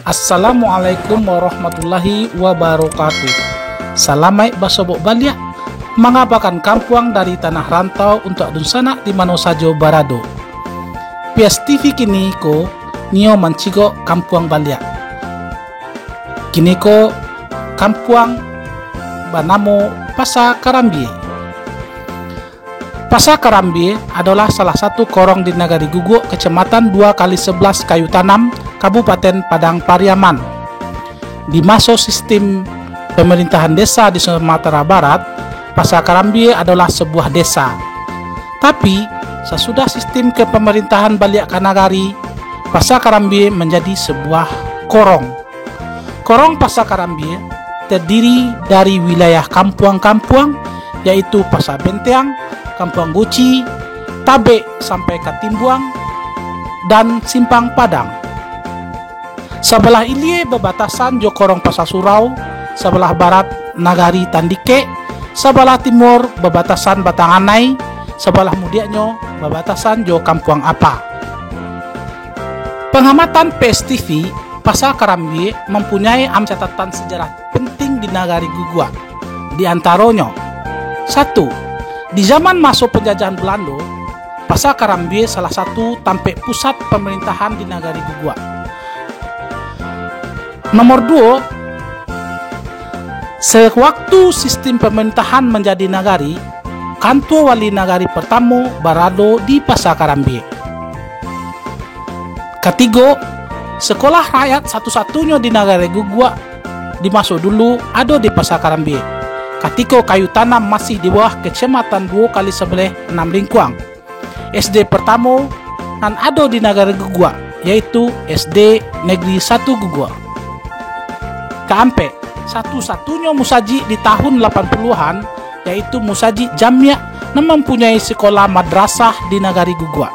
Assalamualaikum warahmatullahi wabarakatuh. Salamai basobok baliak, mengabarkan kampuang dari tanah rantau untuk adun sanak di mano sajo barado. PSTV kini ko nio mancigo kampuang baliak. Kini ko kampuang banamo Pasa Karambie. Pasa Karambie adalah salah satu korong di Nagari Guguk, Kecamatan 2x11 Kayu Tanam, Kabupaten Padang Pariaman. Di masa sistem pemerintahan desa di Sumatera Barat, Pasa Karambie adalah sebuah desa. Tapi sesudah sistem kepemerintahan Baliak Kanagari, Pasa Karambie menjadi sebuah korong. Korong Pasa Karambie terdiri dari wilayah kampuang-kampuang, yaitu Pasa Benteang, Kampuang Guci, Tabe sampai Katimbuang, dan Simpang Padang. Sebelah ilie berbatasan jo korong Pasa Surau, sebelah barat Nagari Tandike, sebelah timur berbatasan Batanganai, sebelah mudiaknya berbatasan jo Kampuang Apa. Pengamatan PSTV, Pasa Karambie mempunyai catatan sejarah penting di Nagari Guguk. Di antaranya, 1. Di zaman masa penjajahan Belanda, Pasa Karambie salah satu tempat pusat pemerintahan di Nagari Guguk. Nomor 2, sewaktu sistem pemerintahan menjadi nagari, kantor wali nagari pertama berada di Pasa Karambie. Ketiga, sekolah rakyat satu-satunya di Nagari Guguk di masa dulu ada di Pasa Karambie. Ketika Kayu Tanam masih di bawah Kecamatan 2x11 Lingkuang. SD pertama yang ada di Nagari Guguk, yaitu SD Negeri 1 Guguk. Keempat, satu-satunya musaji di tahun 80-an, yaitu musaji Jamia yang mempunyai sekolah madrasah di Nagari Guguk.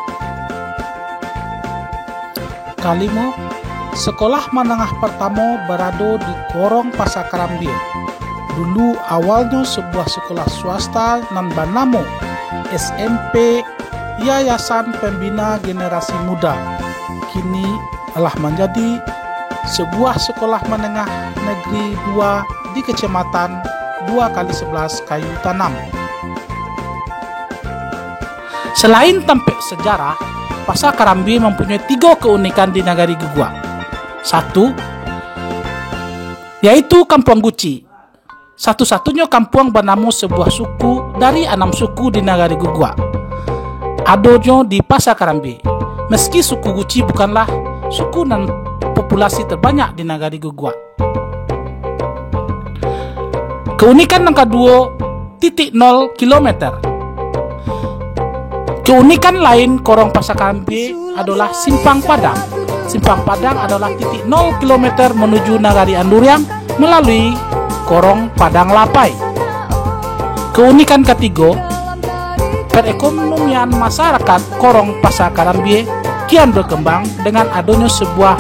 Kelima, sekolah menengah pertama berada di korong Pasa Karambie. Dulu awalnya sebuah sekolah swasta nan bernama SMP Yayasan Pembina Generasi Muda. Kini telah menjadi sebuah sekolah menengah negeri 2 di Kecamatan 2x11 Kayu Tanam. Selain tempat sejarah, Pasa Karambie mempunyai 3 keunikan di Nagari Guguk. 1, yaitu Kampuang Guci. Satu-satunya kampuang bernama sebuah suku dari 6 suku di Nagari Guguk. Adanya di Pasa Karambie. Meski suku Guci bukanlah suku dan populasi terbanyak di Nagari Guguk. Keunikan yang kedua, 0 km. Keunikan lain korong Pasa Karambie adalah Simpang Padang. Simpang Padang adalah 0 km menuju Nagari Anduriang melalui korong Padang Lapai. Keunikan ketiga, perekonomian masyarakat korong Pasa Karambie kian berkembang dengan adanya sebuah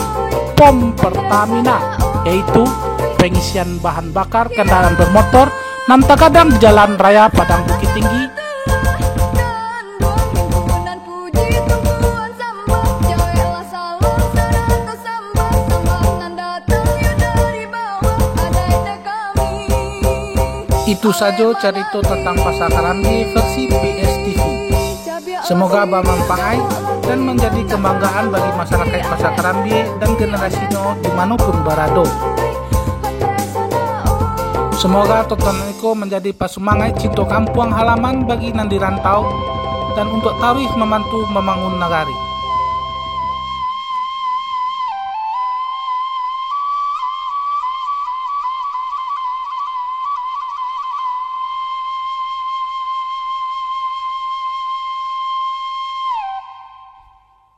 pom Pertamina, yaitu pengisian bahan bakar kendaraan bermotor dan terkadang di jalan raya Padang Bukit Tinggi. Itu saja cerita tentang Pasa Karambie versi PSTV. Semoga bermanfaat dan menjadi kebanggaan bagi masyarakat Pasa Karambie dan generasinya dimanapun berada. Semoga tontonan itu menjadi semangat cinta kampung halaman bagi yang dirantau dan untuk tarikh membantu membangun negari.